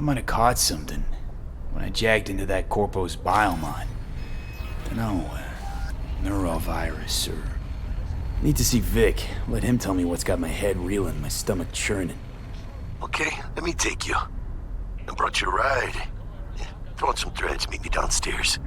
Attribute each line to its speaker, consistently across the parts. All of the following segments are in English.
Speaker 1: might have caught something when I jacked into that Corpo's biomon. Dunno, neurovirus or... Need to see Vic. Let him tell me what's got my head reeling, my stomach churning.
Speaker 2: Okay, let me take you. I brought you a ride. Yeah, throw on some threads, meet me downstairs.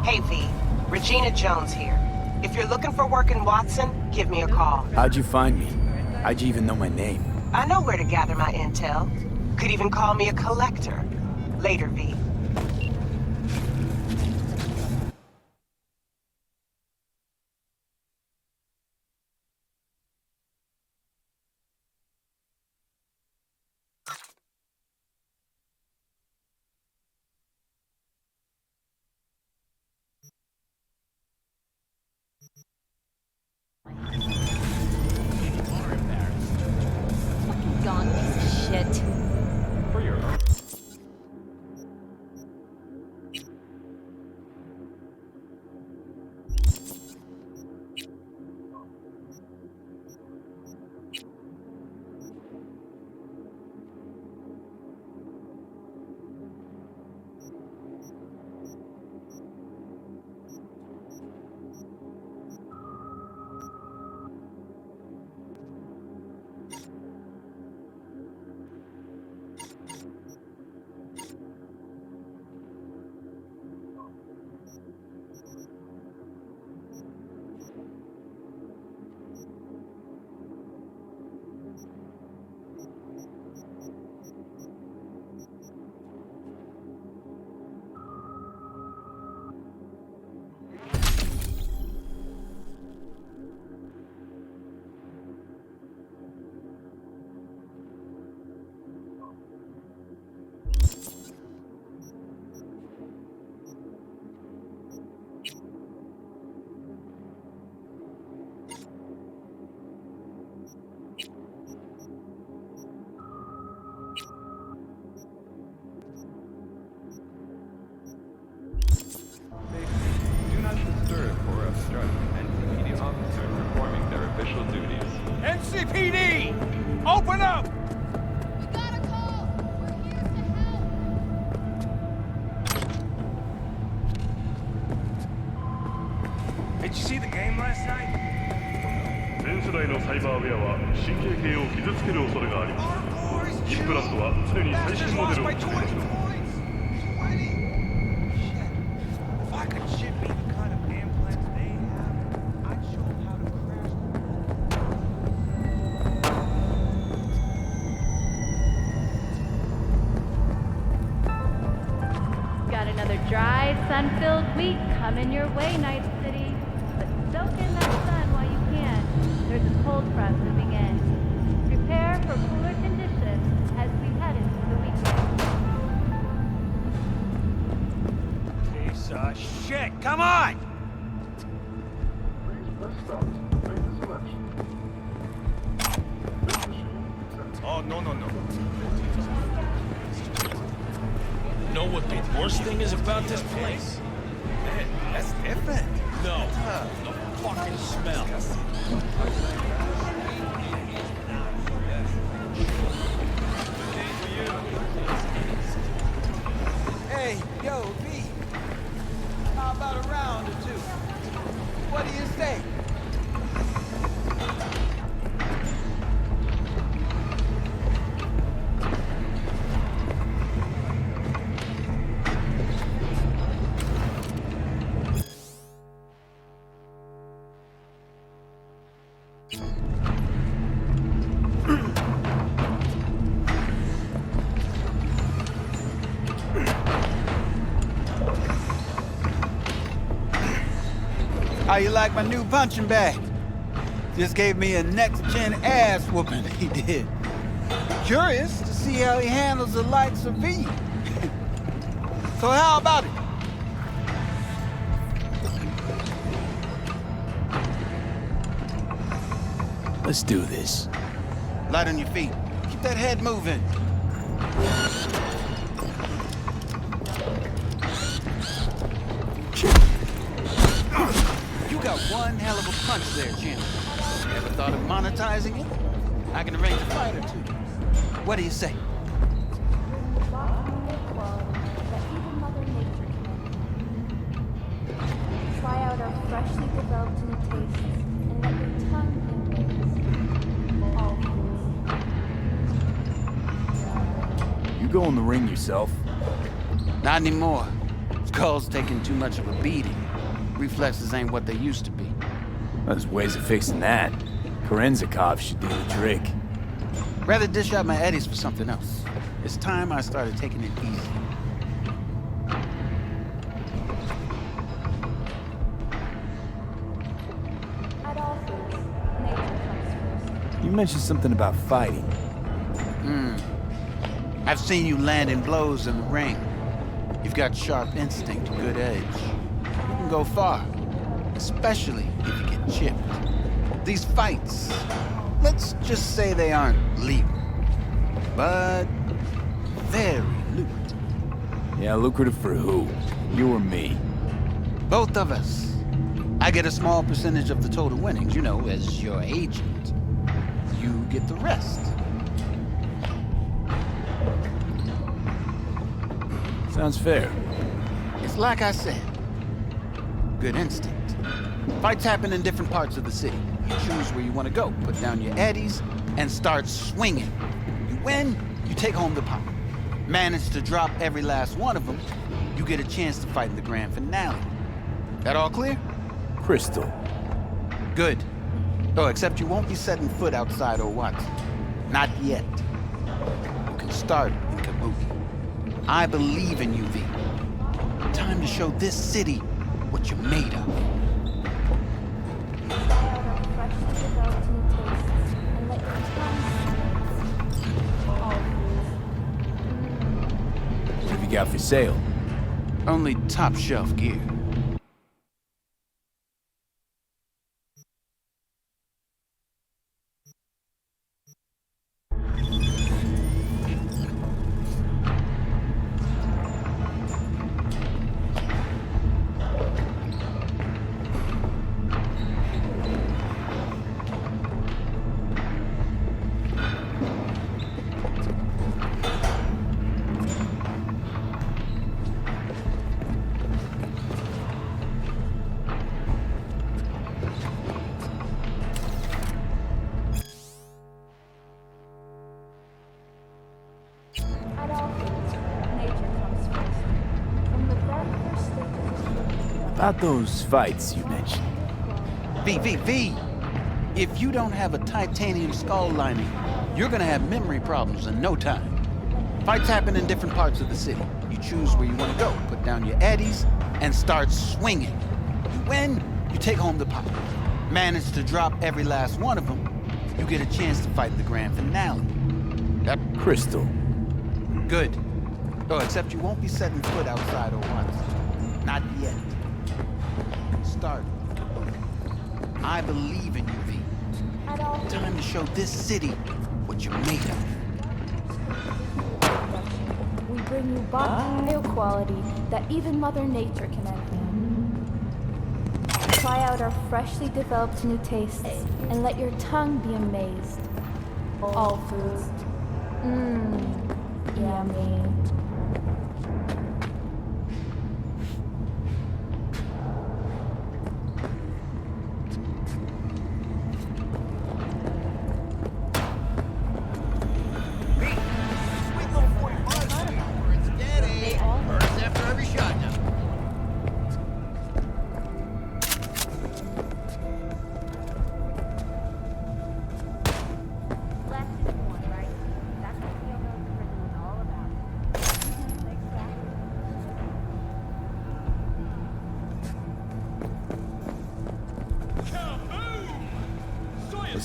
Speaker 3: Hey V, Regina Jones here. If you're looking for work in Watson, give me a call.
Speaker 1: How'd you find me? How'd you even know my name?
Speaker 3: I know where to gather my intel. Could even call me a collector. Later, V.
Speaker 4: Fucking gone, piece of shit.
Speaker 5: For your do not disturb or obstruct NCPD officers performing their official duties.
Speaker 6: NCPD! Open up!
Speaker 4: We got a call! We're here to help!
Speaker 6: Did you see the game last night?
Speaker 7: 全世代のサイバーウェアは神経系を傷つける恐れがあります。インプラントは常に最新モデルを使用します。
Speaker 6: If I could ship me the kind of implants they have, I'd show them how to crash
Speaker 8: the Got another dry, sun-filled week coming your way, Night City. But soak in that sun while you can. There's a cold front moving in. Prepare for cooler conditions as we head into the weekend.
Speaker 6: Piece of shit! Come on! Oh, no.
Speaker 9: Know what the worst thing is about this place?
Speaker 6: Man, that's different.
Speaker 9: No, the fucking smell.
Speaker 6: Hey, yo, V. How about a round or two? What do you say? How you like my new punching bag? Just gave me a next-gen ass whooping, he did. Curious to see how he handles the likes of V. So how about it?
Speaker 1: Let's do this.
Speaker 6: Light on your feet. Keep that head moving. You got one hell of a punch there, champ. Ever thought of monetizing it? I can arrange a fight or two. What do you say?
Speaker 8: Try out our freshly developed new tastes and let your tongue be
Speaker 1: You go in the ring yourself?
Speaker 6: Not anymore. Skull's taking too much of a beating. Reflexes ain't what they used to be.
Speaker 1: There's ways of fixing that. Korenzakov should do the trick.
Speaker 6: Rather dish out my eddies for something else. It's time I started taking it easy.
Speaker 8: At all foods, nature comes first.
Speaker 1: You mentioned something about fighting.
Speaker 6: I've seen you landing blows in the ring. You've got sharp instinct, good edge. You can go far, especially if you get chipped. These fights, let's just say they aren't legal, but very lucrative.
Speaker 1: Yeah, lucrative for who? You or me?
Speaker 6: Both of us. I get a small percentage of the total winnings, you know, as your agent. You get the rest.
Speaker 1: Sounds fair.
Speaker 6: It's like I said. Good instinct. Fights happen in different parts of the city. You choose where you want to go, put down your eddies, and start swinging. You win, you take home the pot. Manage to drop every last one of them, you get a chance to fight in the grand finale. That all clear?
Speaker 1: Crystal.
Speaker 6: Good. Oh, except you won't be setting foot outside Watson. Not yet. You can start in Kabuki. I believe in you, V. Time to show this city what you're made of.
Speaker 8: Try out our freshly developed new tastes and let your tongue all foods.
Speaker 1: What have you got for sale?
Speaker 6: Only top shelf gear.
Speaker 8: At all foods, nature comes first. From the very first stages of
Speaker 1: About those fights you mentioned.
Speaker 6: V. If you don't have a titanium skull lining, you're gonna have memory problems in no time. Fights happen in different parts of the city. You choose where you want to go, put down your eddies, and start swinging. You win, you take home the pot. Manage to drop every last one of them, you get a chance to fight in the grand finale. That
Speaker 1: Crystal.
Speaker 6: good. Oh, except you won't be setting foot outside Watson. Not yet. Start. I believe in you, V.
Speaker 8: At all
Speaker 6: Time to show this city what you're made of.
Speaker 8: we bring you bottom air quality that even Mother Nature can envy. Try out our freshly developed new tastes and let your tongue be amazed. All foods. Yummy.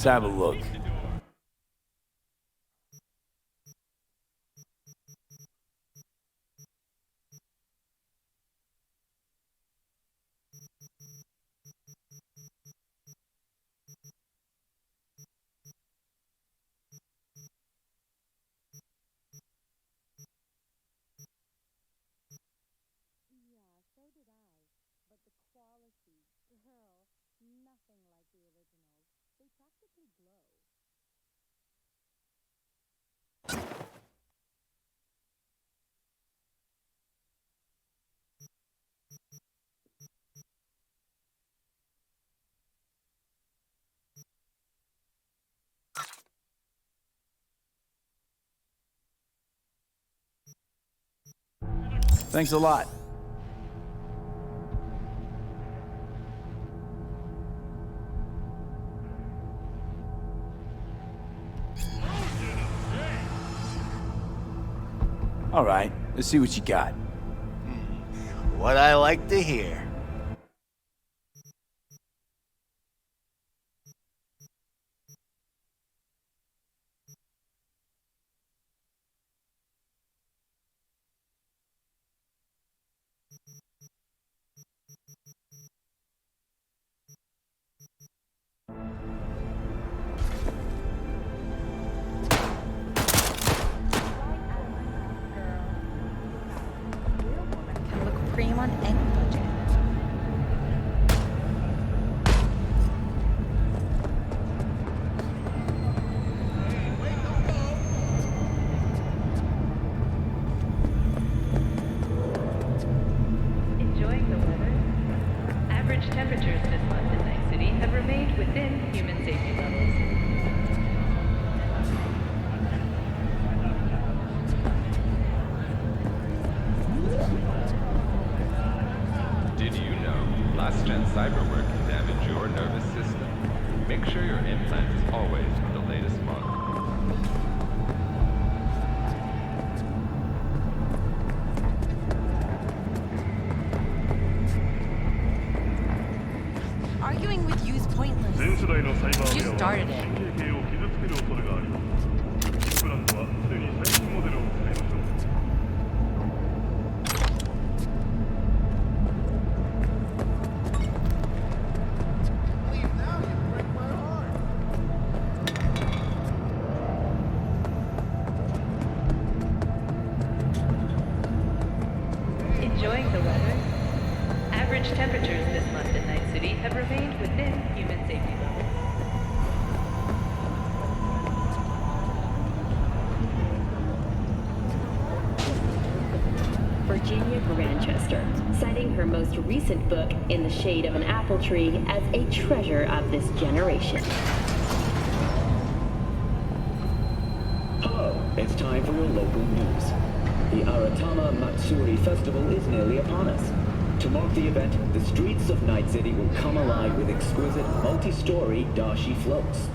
Speaker 1: Let's have a look. Thanks a lot. All right, let's see what you got.
Speaker 10: What I like to hear.
Speaker 4: Can look cream on any budget.
Speaker 11: Enjoying the weather? Average temperatures this month in Night City have remained within human safety levels.
Speaker 5: Did you know last-gen cyberwork can damage your nervous system? Make sure your implant is always the latest model.
Speaker 4: Arguing with you is pointless.
Speaker 7: 全世代のサイバーウェア
Speaker 4: You
Speaker 7: は
Speaker 4: started
Speaker 7: 神
Speaker 4: it.
Speaker 7: 経系を傷つける恐れがあります。プラントは常に最新モデルを使いましょう。
Speaker 11: Enjoying the weather? Average temperatures this month in Night City have remained within human safety levels.
Speaker 12: Virginia Grantchester, citing her most recent book, In the Shade of an Apple Tree, as a treasure of this generation.
Speaker 13: Hello, it's time for your local news. The Aratama Matsuri Festival is nearly upon us. To mark the event, the streets of Night City will come alive with exquisite multi-story dashi floats.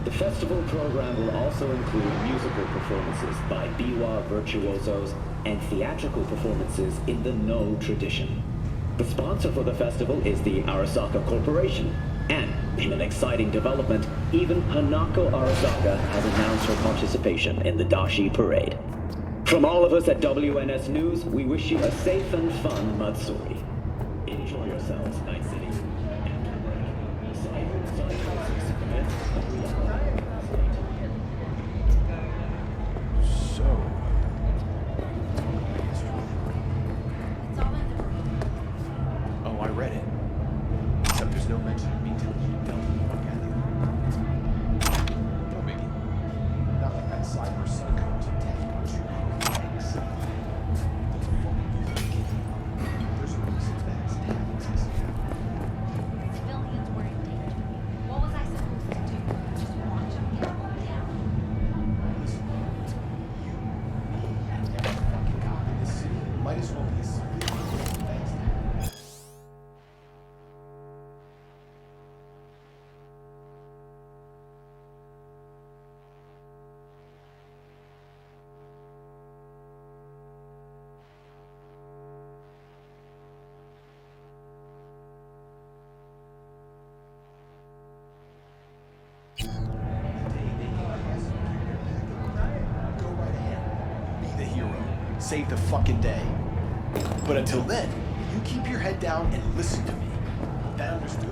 Speaker 13: The festival program will also include musical performances by biwa virtuosos and theatrical performances in the No tradition. The sponsor for the festival is the Arasaka Corporation, and in an exciting development, even Hanako Arasaka has announced her participation in the Dashi Parade. From all of us at WNS News, we wish you a safe and fun Matsuri. Enjoy yourselves, Night City.
Speaker 1: So,
Speaker 10: Oh, I read it. Except there's no mention of me telling you to dump the fuck out of here. No biggie. Not like that cyber psycho to death punch you in the legs. There's a reason that's happening.
Speaker 4: Civilians were in danger. What was I supposed to do? Just watch them get blown down?
Speaker 10: Listen, you, me, and every fucking cop in this city might as well be a civilian.
Speaker 1: Thanks.
Speaker 10: save the fucking day. But until then, you keep your head down and listen to me. That understood?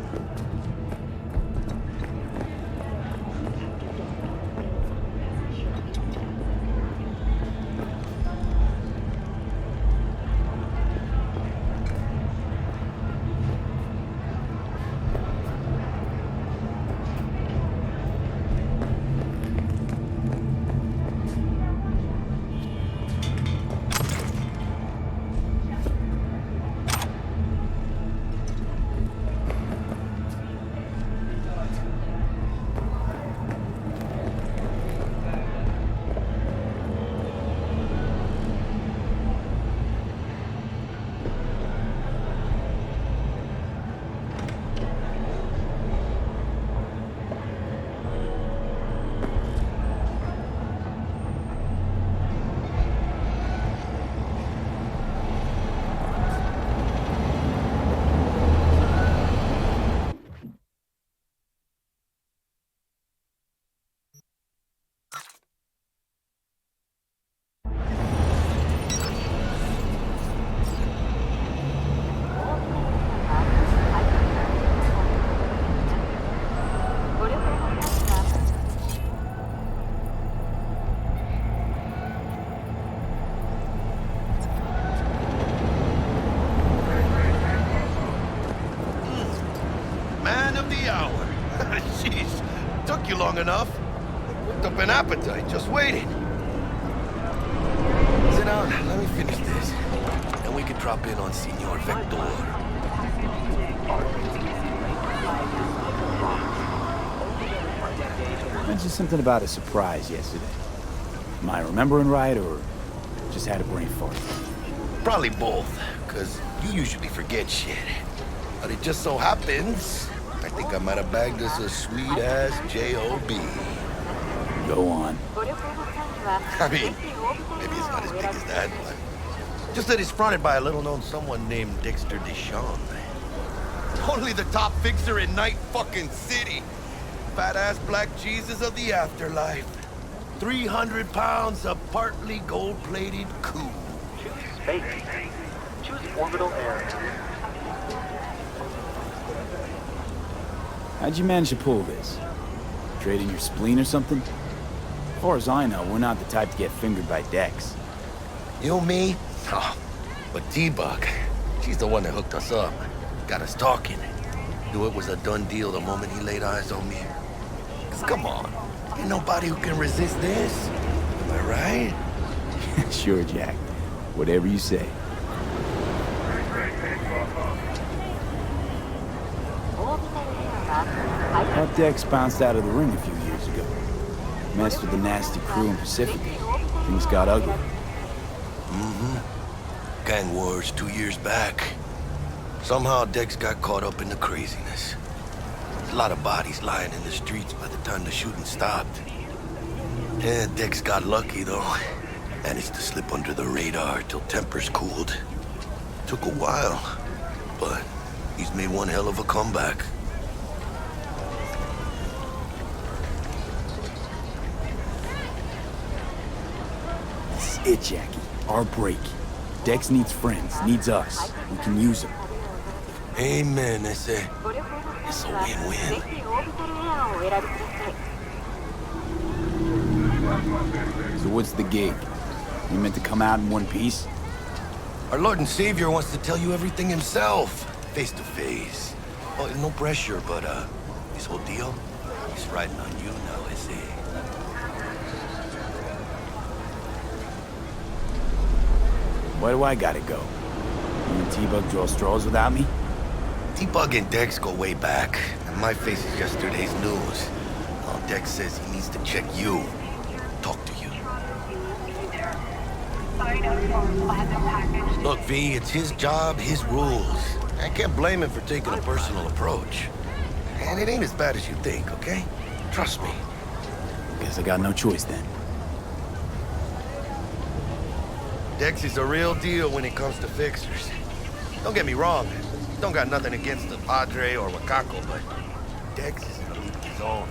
Speaker 2: Took you long enough. Whipped up an appetite just waiting. Sit down, let me finish this. Then we can drop in on Senor Vektor.
Speaker 1: Mentioned something about a surprise yesterday. Am I remembering right, or just had a brain fart?
Speaker 2: Probably both, because you usually forget shit. But it just so happens, I think I might have bagged us a sweet-ass J.O.B.
Speaker 1: Go on.
Speaker 2: I mean, maybe it's not as big as that, but just that it's fronted by a little-known someone named Dexter Deshawn. Only the top fixer in Night fucking City. Fat-ass black Jesus of the afterlife. 300 pounds of partly gold-plated coup.
Speaker 14: Choose space. Choose orbital air.
Speaker 1: How'd you manage to pull this? Trading your spleen or something? As far as I know, we're not the type to get fingered by Dex.
Speaker 2: You, me? Oh, but T-Bug, she's the one that hooked us up. Got us talking. Knew it was a done deal the moment he laid eyes on me. 'Cause come on, ain't nobody who can resist this. Am I right?
Speaker 1: Sure, Jack. Whatever you say. That Dex bounced out of the ring a few years ago. Messed with the nasty crew in Pacific. Things got ugly.
Speaker 2: Mm-hmm. Gang wars 2 years back. Somehow Dex got caught up in the craziness. There's a lot of bodies lying in the streets by the time the shooting stopped. Yeah, Dex got lucky though. Managed to slip under the radar till tempers cooled. Took a while, but he's made one hell of a comeback.
Speaker 1: This is it, Jackie. Our break. Dex needs friends, needs us. We can use them.
Speaker 2: Amen, it's a win-win.
Speaker 1: So what's the gig? You meant to come out in one piece?
Speaker 2: Our Lord and Savior wants to tell you everything himself, face to face. Well, no pressure, but this whole deal, he's riding on you now, is he?
Speaker 1: Why do I gotta go? You and T-Bug draw straws without me?
Speaker 2: T-Bug and Dex go way back, and my face is yesterday's news. Well, Dex says he needs to check you, talk to you. Look, V, it's his job, his rules. I can't blame him for taking a personal approach. And it ain't as bad as you think, okay? Trust me.
Speaker 1: Guess I got no choice then.
Speaker 2: Dex is a real deal when it comes to fixers. Don't get me wrong, don't got nothing against the Padre or Wakako, but Dex is in a league of his own.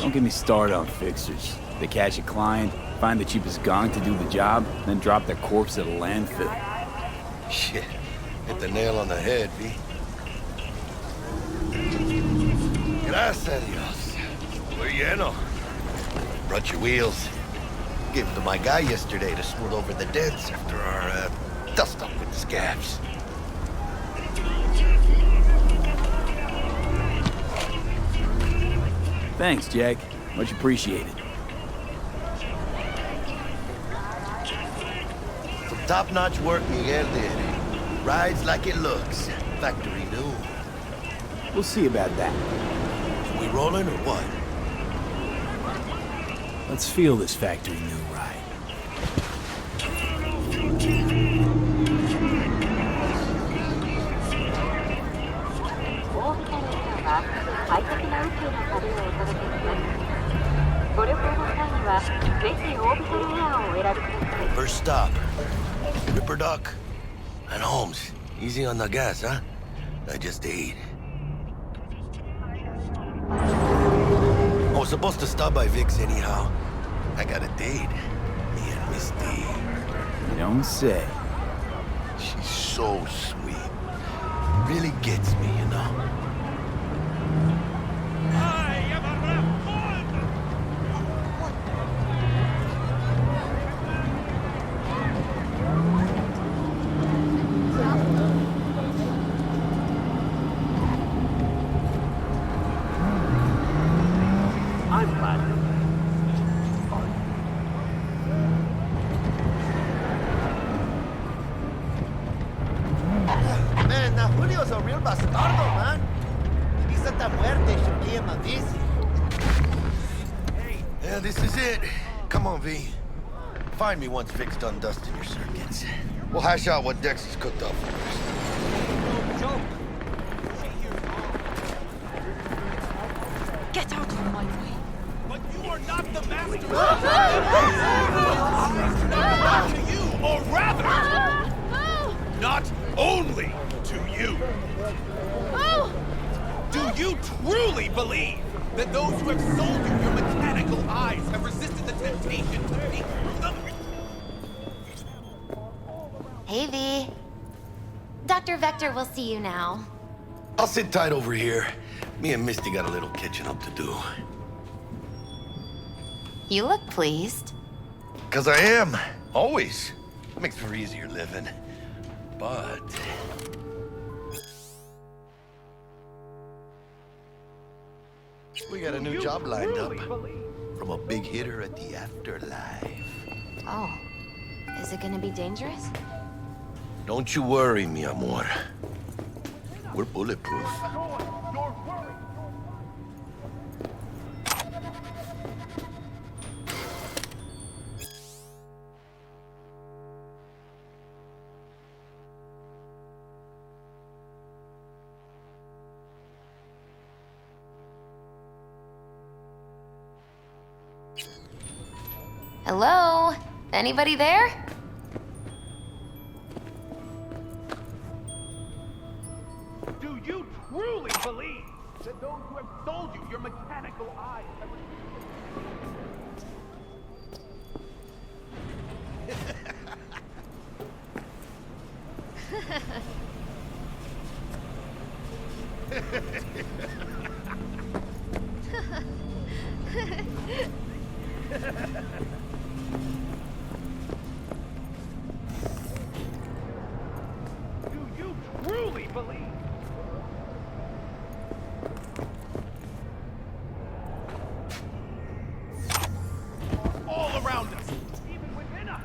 Speaker 1: Don't get me started on fixers. They catch a client, find the cheapest gong to do the job, then drop their corpse at a landfill.
Speaker 2: Shit. Hit the nail on the head, V. Gracias a Dios. We're lleno. Brought your wheels. Gave them to my guy yesterday to smooth over the dents after our, dust-up with the scabs.
Speaker 1: Thanks, Jack. Much appreciated.
Speaker 2: Some top-notch work Miguel did. Rides like it looks. Factory new.
Speaker 1: We'll see about that.
Speaker 2: So we rolling or what?
Speaker 1: Let's feel this factory new ride.
Speaker 2: First stop. RipperDoc and Holmes. Easy on the gas, huh? I just ate. I was supposed to stop by Vic's anyhow. I got a date. Me and Misty.
Speaker 1: You don't say.
Speaker 2: She's so sweet. Really gets me, you know?
Speaker 15: Man, now Julio's a real bastardo, man. He Santa Muerte should be in my busy.
Speaker 2: Yeah, this is it. Come on, V. Find me once Vic's done dusting your circuits. We'll hash out what Dex has cooked up for us.
Speaker 4: Get out of my way.
Speaker 9: But you are not the master. Not to you, or rather, not only to you. Do you truly believe that those who have sold you your mechanical eyes have resisted the temptation to peek through them?
Speaker 16: Hey, V. Dr. Vektor will see you now.
Speaker 2: I'll sit tight over here. Me and Misty got a little catching up to do.
Speaker 16: You look pleased.
Speaker 2: 'Cause I am. Always. Makes for easier living. But... we got a new job lined up. From a big hitter at the afterlife.
Speaker 16: Oh. Is it gonna be dangerous?
Speaker 2: Don't you worry, mi amor. We're bulletproof.
Speaker 16: Hello? Anybody there?
Speaker 9: Do you truly believe that those who have sold you your mechanical eyes have Do you truly believe? All around us, even within us.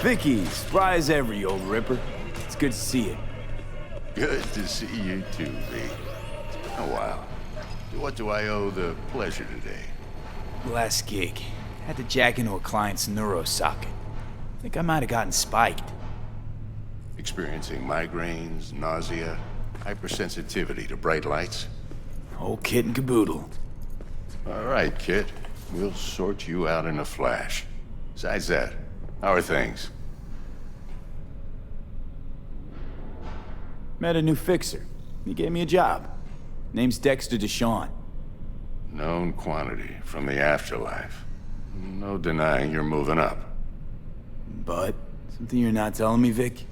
Speaker 1: Vicky, spry as ever, you old ripper. It's good to see you.
Speaker 17: Good to see you too, V. It's been a while. To what do I owe the pleasure today?
Speaker 1: Last gig. Had to jack into a client's neuro socket. Think I might have gotten spiked.
Speaker 17: Experiencing migraines, nausea, hypersensitivity to bright lights?
Speaker 1: Whole kit and caboodle.
Speaker 17: All right, kid. We'll sort you out in a flash. Besides that, how are things?
Speaker 1: Met a new fixer. He gave me a job. Name's Dexter Deshawn.
Speaker 17: Known quantity from the afterlife. No denying you're moving up.
Speaker 1: But, something you're not telling me, Vic?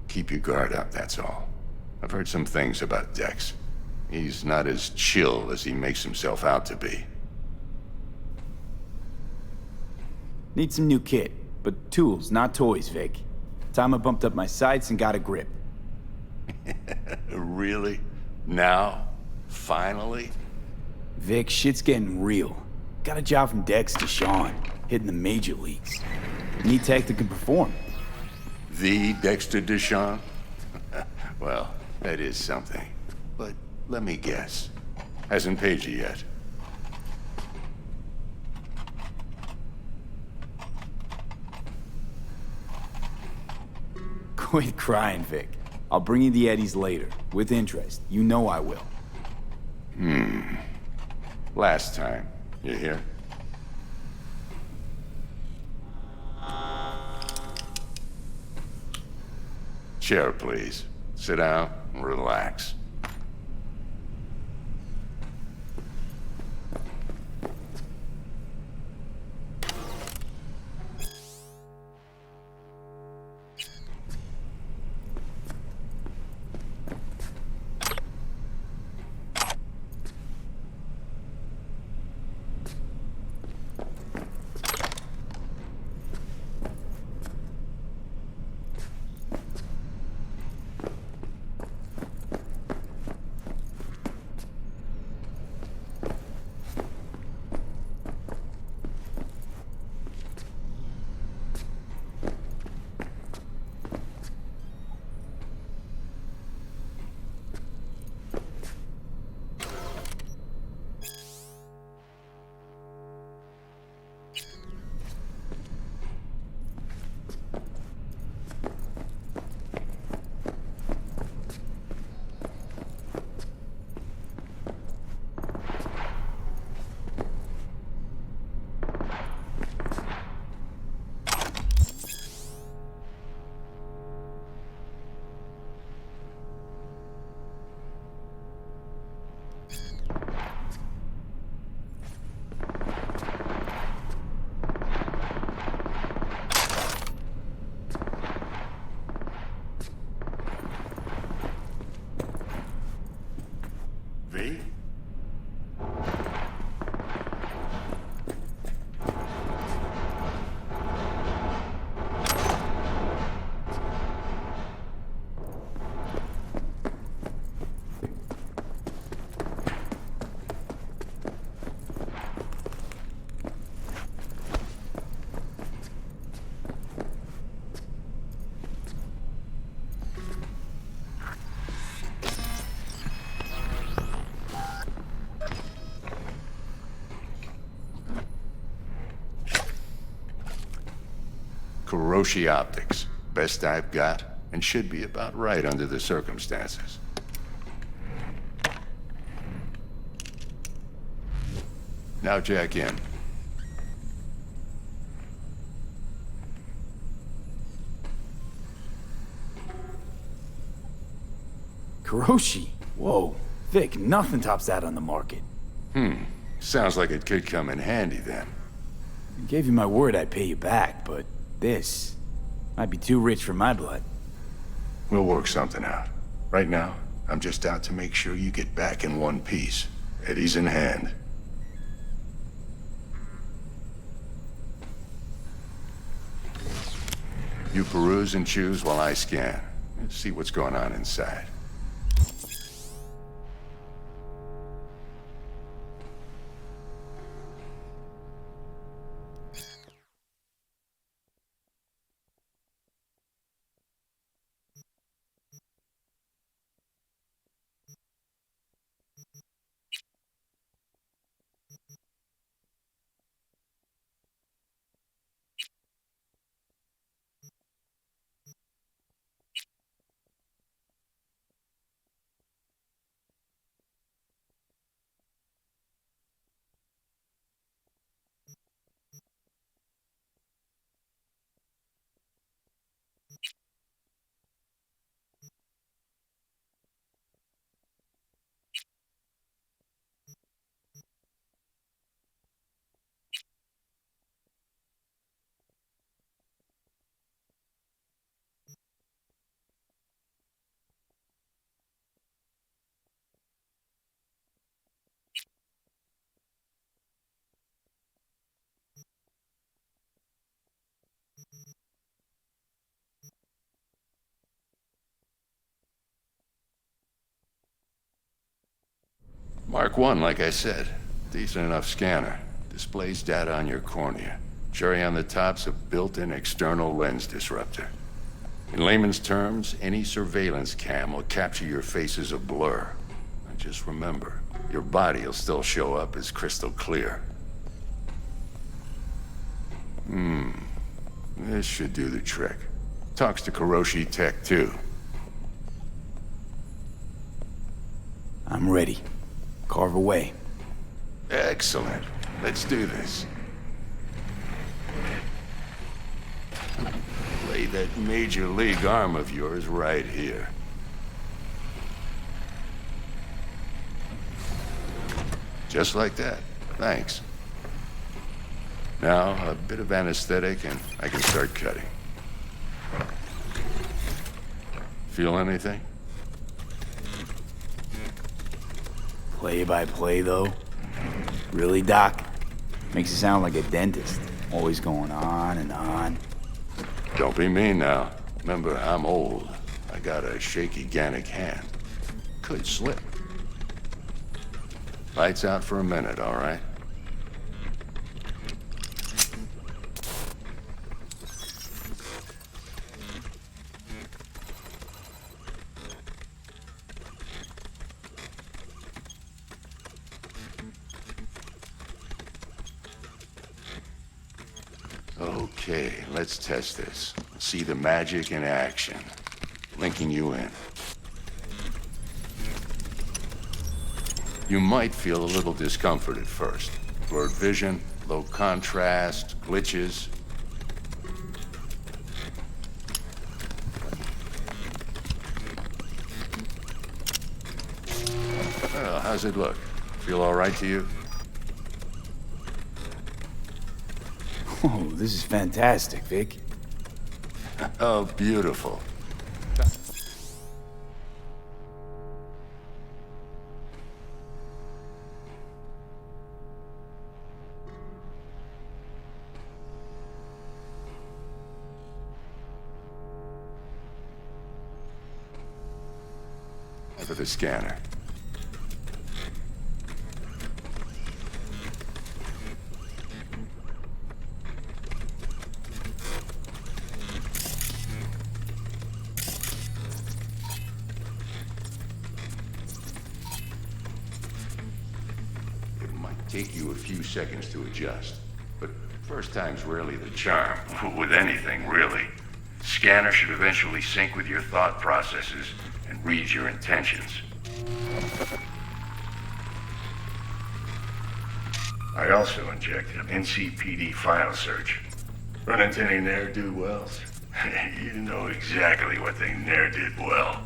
Speaker 17: Keep your guard up, that's all. I've heard some things about Dex. He's not as chill as he makes himself out to be.
Speaker 1: Need some new kit, but tools, not toys, Vic. Time I bumped up my sights and got a grip.
Speaker 17: Really? Now? Finally?
Speaker 1: Vic, shit's getting real. Got a job from Dex Deshawn, hitting the major leagues. Need tech that can perform.
Speaker 17: The Dexter Deshawn? Well, that is something. But let me guess. Hasn't paid you yet.
Speaker 1: Quit crying, Vic. I'll bring you the eddies later, with interest. You know I will.
Speaker 17: Last time. You hear? Chair, please. Sit down and relax. V? Kuroshi Optics. Best I've got, and should be about right under the circumstances. Now jack in.
Speaker 1: Kuroshi? Whoa. Vic, nothing tops that on the market.
Speaker 17: Sounds like it could come in handy then.
Speaker 1: I gave you my word I'd pay you back, but this might be too rich for my blood.
Speaker 17: We'll work something out. Right now, I'm just out to make sure you get back in one piece. Eddie's in hand. You peruse and choose while I scan. Let's see what's going on inside. Mark 1, like I said. Decent enough scanner. Displays data on your cornea. Cherry on the top's a built-in external lens disruptor. In layman's terms, any surveillance cam will capture your face as a blur. And just remember, your body will still show up as crystal clear. This should do the trick. Talks to Kuroshi Tech, too.
Speaker 1: I'm ready. Carve away.
Speaker 17: Excellent. Let's do this. Lay that major league arm of yours right here. Just like that. Thanks. Now, a bit of anesthetic and I can start cutting. Feel anything?
Speaker 1: Play by play, though? Really, Doc? Makes you sound like a dentist. Always going on and on.
Speaker 17: Don't be mean now. Remember, I'm old. I got a shaky Gannic hand. Could slip. Lights out for a minute, all right? Okay, let's test this. See the magic in action. Linking you in. You might feel a little discomfort at first. Blurred vision, low contrast, glitches. Well, how's it look? Feel all right to you?
Speaker 1: Oh, this is fantastic, Vic.
Speaker 17: Oh, beautiful. For the scanner. Take you a few seconds to adjust. But first time's rarely the charm. With anything, really. Scanner should eventually sync with your thought processes and read your intentions. I also injected an NCPD file search. Run into any ne'er-do-wells? You know exactly what they ne'er did well.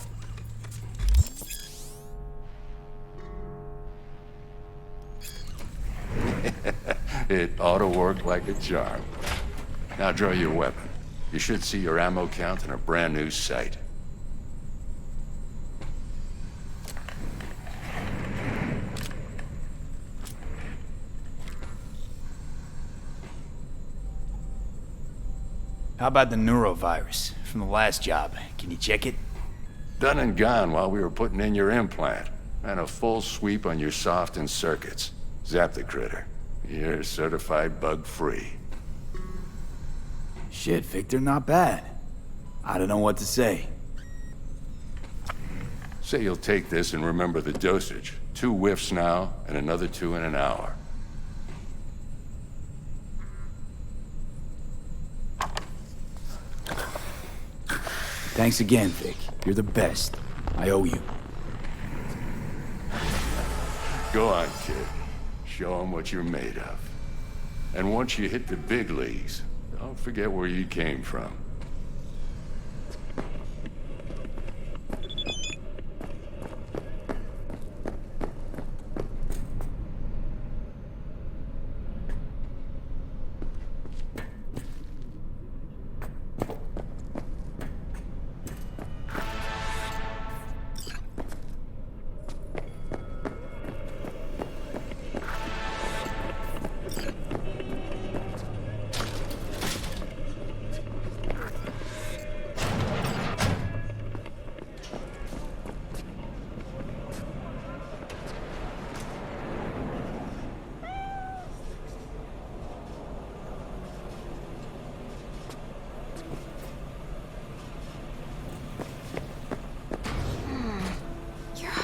Speaker 17: It ought to work like a charm. Now draw your weapon. You should see your ammo count in a brand new sight.
Speaker 1: How about the neurovirus from the last job? Can you check it?
Speaker 17: Done and gone while we were putting in your implant. And a full sweep on your soft and circuits. Zap the critter. You're certified bug-free.
Speaker 1: Shit, Victor, not bad. I don't know what to say.
Speaker 17: Say you'll take this and remember the dosage. 2 whiffs now, and another 2 in an hour.
Speaker 1: Thanks again, Vic. You're the best. I owe you.
Speaker 17: Go on, kid. Show them what you're made of. And once you hit the big leagues, don't forget where you came from.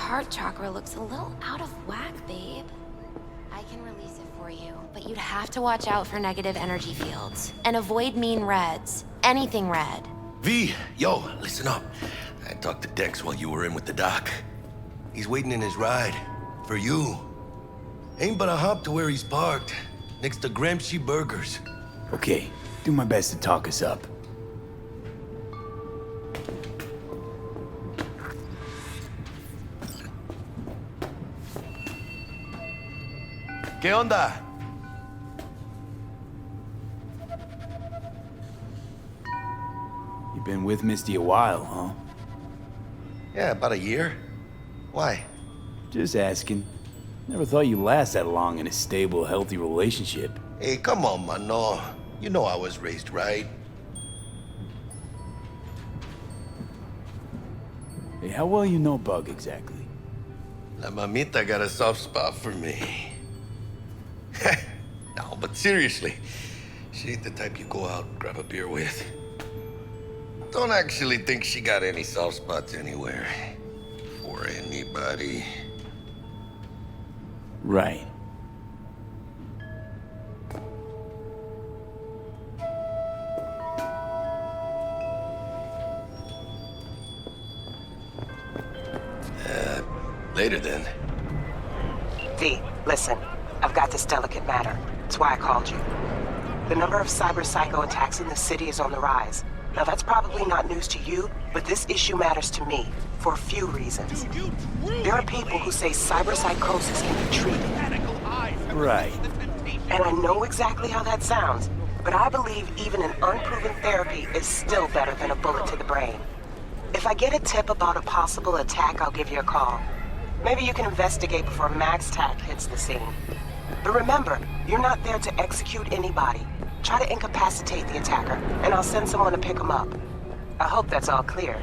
Speaker 16: heart chakra looks a little out of whack, babe. I can release it for you, but you'd have to watch out for negative energy fields. And avoid mean reds. Anything red.
Speaker 2: V, yo, listen up. I talked to Dex while you were in with the doc. He's waiting in his ride. For you. Ain't but a hop to where he's parked. Next to Gramsci Burgers.
Speaker 1: Okay, do my best to talk us up.
Speaker 2: ¿Qué onda?
Speaker 1: You've been with Misty a while, huh?
Speaker 2: Yeah, about a year. Why?
Speaker 1: Just asking. Never thought you'd last that long in a stable, healthy relationship.
Speaker 2: Hey, come on, mano. You know I was raised right.
Speaker 1: Hey, how well you know Bug exactly?
Speaker 2: La mamita got a soft spot for me. No, but seriously, she ain't the type you go out and grab a beer with. Don't actually think she got any soft spots anywhere. For anybody.
Speaker 1: Right.
Speaker 2: Later then.
Speaker 3: V, listen. I've got this delicate matter. That's why I called you. The number of cyber psycho attacks in the city is on the rise. Now that's probably not news to you, but this issue matters to me for a few reasons. There are people who say cyber psychosis can be treated.
Speaker 1: Right.
Speaker 3: And I know exactly how that sounds, but I believe even an unproven therapy is still better than a bullet to the brain. If I get a tip about a possible attack, I'll give you a call. Maybe you can investigate before Max Tack hits the scene. But remember, you're not there to execute anybody. Try to incapacitate the attacker, and I'll send someone to pick him up. I hope that's all clear.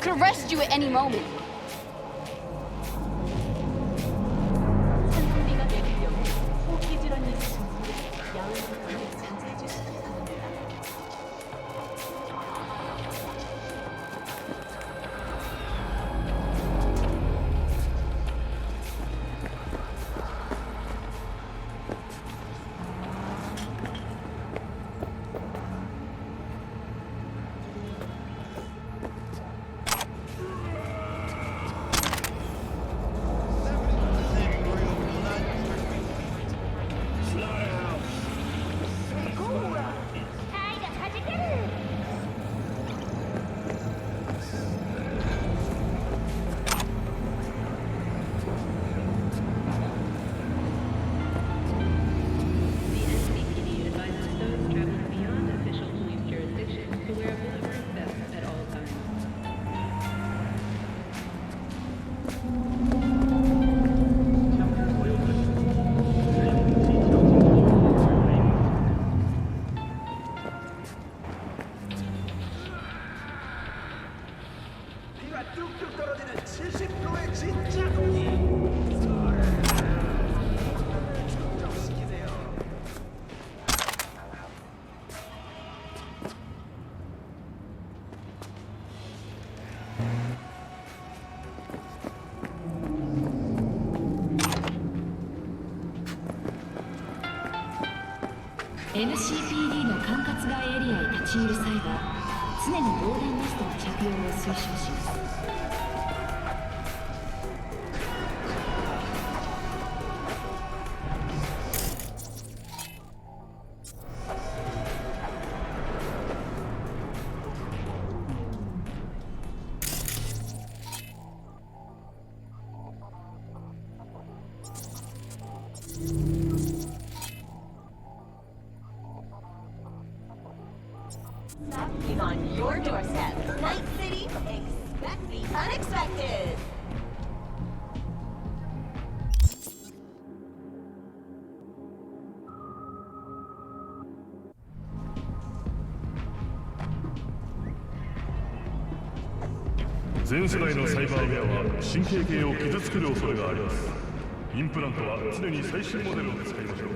Speaker 18: Could arrest you at any moment.
Speaker 12: NCPD の管轄外エリアへ立ち入る際は常に防弾ベストの着用を推奨します。
Speaker 19: Knocking on your doorstep. Night City, expect the unexpected.
Speaker 7: Zen 世代のサイバーウェアは神経系を傷つける恐れがあります。インプラントは常に最新モデルを使いましょう。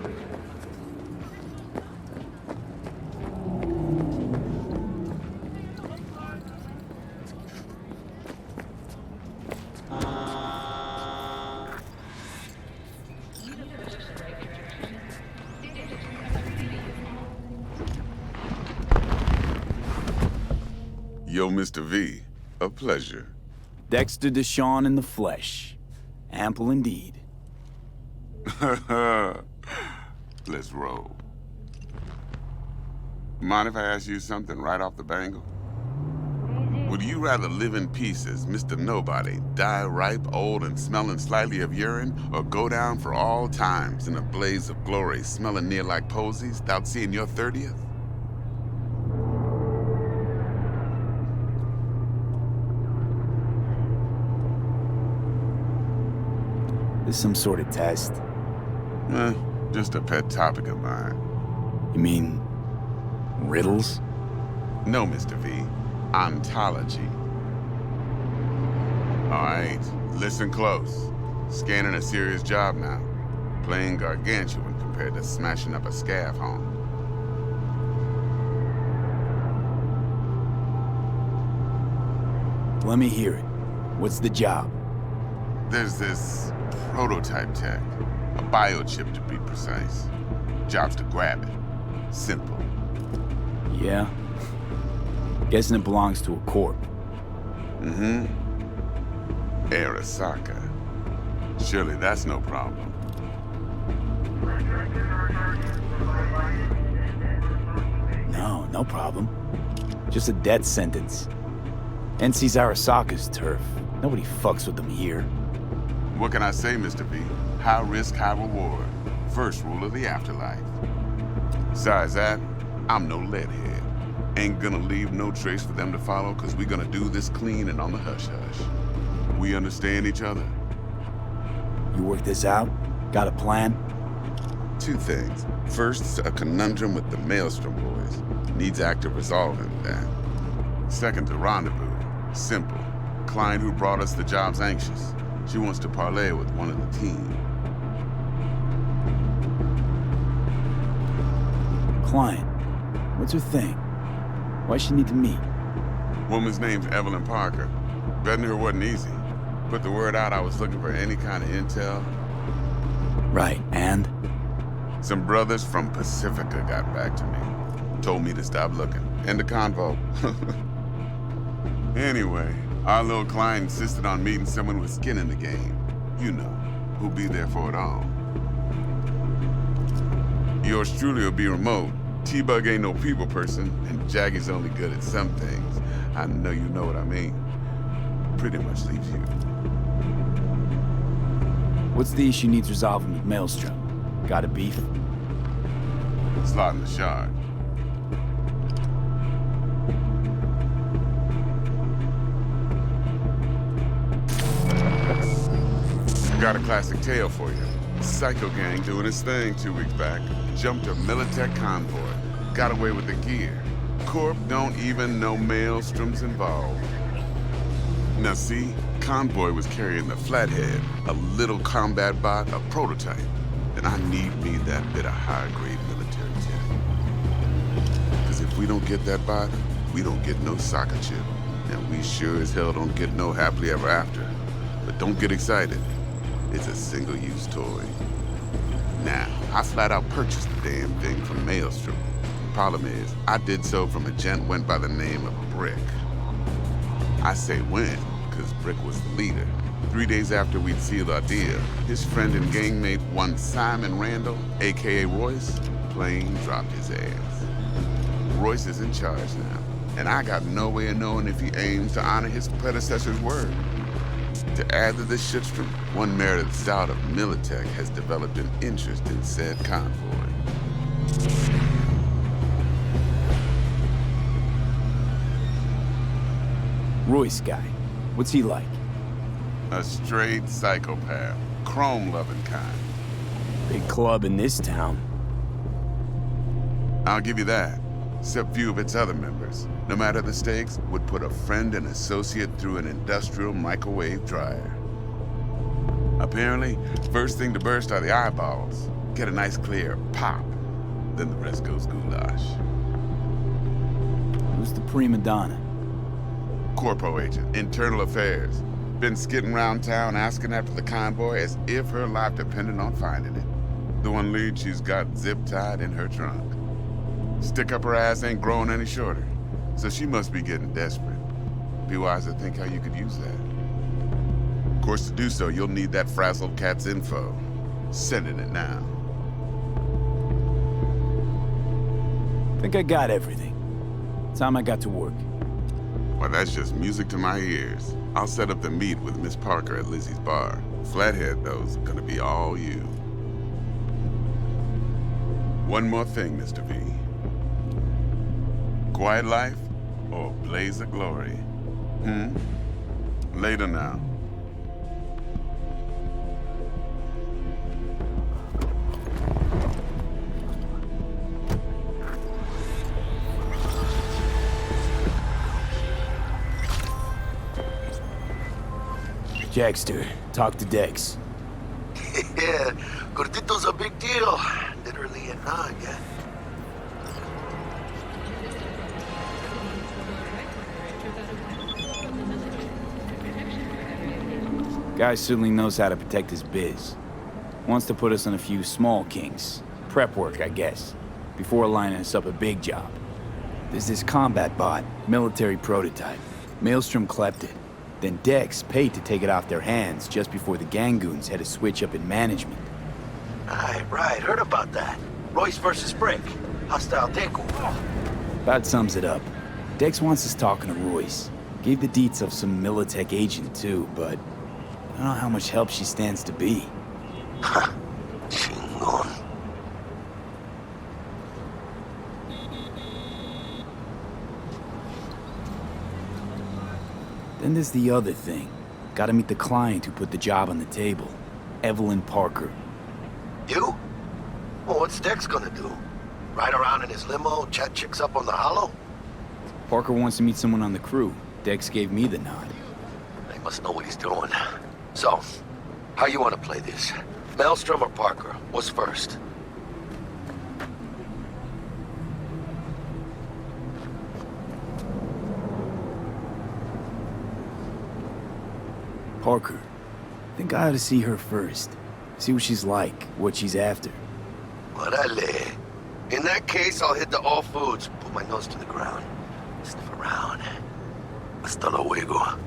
Speaker 20: Yo, Mr. V, a pleasure.
Speaker 1: Dexter Deshawn in the flesh. Ample indeed.
Speaker 20: Let's roll. Mind if I ask you something right off the bangle? Would you rather live in peace as Mr. Nobody, die ripe, old, and smelling slightly of urine, or go down for all times in a blaze of glory, smelling near like posies, without seeing your 30th?
Speaker 1: This some sort of test?
Speaker 20: Just a pet topic of mine.
Speaker 1: You mean riddles?
Speaker 20: No, Mr. V. Ontology. All right, listen close. Scanning a serious job now. Playing gargantuan compared to smashing up a scav home.
Speaker 1: Let me hear it. What's the job?
Speaker 20: There's this prototype tech. A biochip, to be precise. Job's to grab it. Simple.
Speaker 1: Yeah? Guessing it belongs to a corp.
Speaker 20: Mm-hmm. Arasaka. Surely that's no problem.
Speaker 1: No problem. Just a death sentence. NC's Arasaka's turf. Nobody fucks with them here.
Speaker 20: What can I say, Mr. V? High risk, high reward. First rule of the afterlife. Besides that, I'm no leadhead. Ain't gonna leave no trace for them to follow, cause we gonna do this clean and on the hush-hush. We understand each other?
Speaker 1: You work this out? Got a plan?
Speaker 20: Two things. First, a conundrum with the Maelstrom boys. Needs active resolving, that. Second, a rendezvous. Simple. Client who brought us the job's anxious. She wants to parlay with one of the team.
Speaker 1: Client? What's her thing? Why's she need to meet?
Speaker 20: Woman's name's Evelyn Parker. Betting her wasn't easy. Put the word out I was looking for any kind of intel.
Speaker 1: Right, and?
Speaker 20: Some brothers from Pacifica got back to me. Told me to stop looking. End of convo. Anyway, our little client insisted on meeting someone with skin in the game. You know, who'll be there for it all. Yours truly will be remote. T-Bug ain't no people person, and Jaggy's only good at some things. I know you know what I mean. Pretty much leaves you.
Speaker 1: What's the issue needs resolving with Maelstrom? Got a beef?
Speaker 20: Slot in the shard. Got a classic tale for you. Psycho gang doing his thing 2 weeks back. Jumped a Militech convoy. Got away with the gear. Corp don't even know Maelstrom's involved. Now see, convoy was carrying the Flathead, a little combat bot, a prototype. And I need me that bit of high-grade military tech. Because if we don't get that bot, we don't get no soccer chip. And we sure as hell don't get no happily ever after. But don't get excited. It's a single-use toy. Now, I flat out purchased the damn thing from Maelstrom. Problem is, I did so from a gent went by the name of Brick. I say when, because Brick was the leader. 3 days after we'd sealed our deal, his friend and gangmate, one Simon Randall, aka Royce, plain dropped his ass. Royce is in charge now, and I got no way of knowing if he aims to honor his predecessor's word. To add to this shitstorm, one Meredith Stout of Militech has developed an interest in said convoy.
Speaker 1: Royce guy. What's he like?
Speaker 20: A straight psychopath. Chrome-loving kind.
Speaker 1: Big club in this town.
Speaker 20: I'll give you that. Except few of its other members, no matter the stakes, would put a friend and associate through an industrial microwave dryer. Apparently, first thing to burst are the eyeballs. Get a nice clear pop. Then the rest goes goulash.
Speaker 1: Who's the prima donna?
Speaker 20: Corpo agent, internal affairs. Been skidding around town asking after the convoy as if her life depended on finding it. The one lead she's got zip-tied in her trunk. Stick up her ass ain't growing any shorter, so she must be getting desperate. Be wise to think how you could use that. Of course, to do so, you'll need that frazzled cat's info. Sending it now.
Speaker 1: Think I got everything. Time I got to work.
Speaker 20: Well, that's just music to my ears. I'll set up the meet with Miss Parker at Lizzie's bar. Flathead, though's gonna be all you. One more thing, Mr. V. Quiet life or blaze of glory? Later now.
Speaker 1: Jackster, talk to Dex.
Speaker 2: Yeah, Gordito's a big deal. Literally a nog, yeah.
Speaker 1: Guy certainly knows how to protect his biz. Wants to put us on a few small kinks. Prep work, I guess. Before lining us up a big job. There's this combat bot, military prototype. Maelstrom clept it. Then Dex paid to take it off their hands just before the Gangoons had a switch up in management.
Speaker 2: Right, heard about that. Royce versus Brick. Hostile takeover.
Speaker 1: That sums it up. Dex wants us talking to Royce. Gave the deets of some Militech agent too, but I don't know how much help she stands to be.
Speaker 2: Chingon.
Speaker 1: Then there's the other thing. Gotta meet the client who put the job on the table. Evelyn Parker.
Speaker 2: You? Well, what's Dex gonna do? Ride around in his limo, chat chicks up on the hollow?
Speaker 1: Parker wants to meet someone on the crew. Dex gave me the nod.
Speaker 2: He must know what he's doing. So, how you want to play this? Maelstrom or Parker? What's first?
Speaker 1: Parker. Think I ought to see her first. See what she's like, what she's after.
Speaker 2: Orale. In that case, I'll hit the all foods, put my nose to the ground. Sniff around. Hasta luego.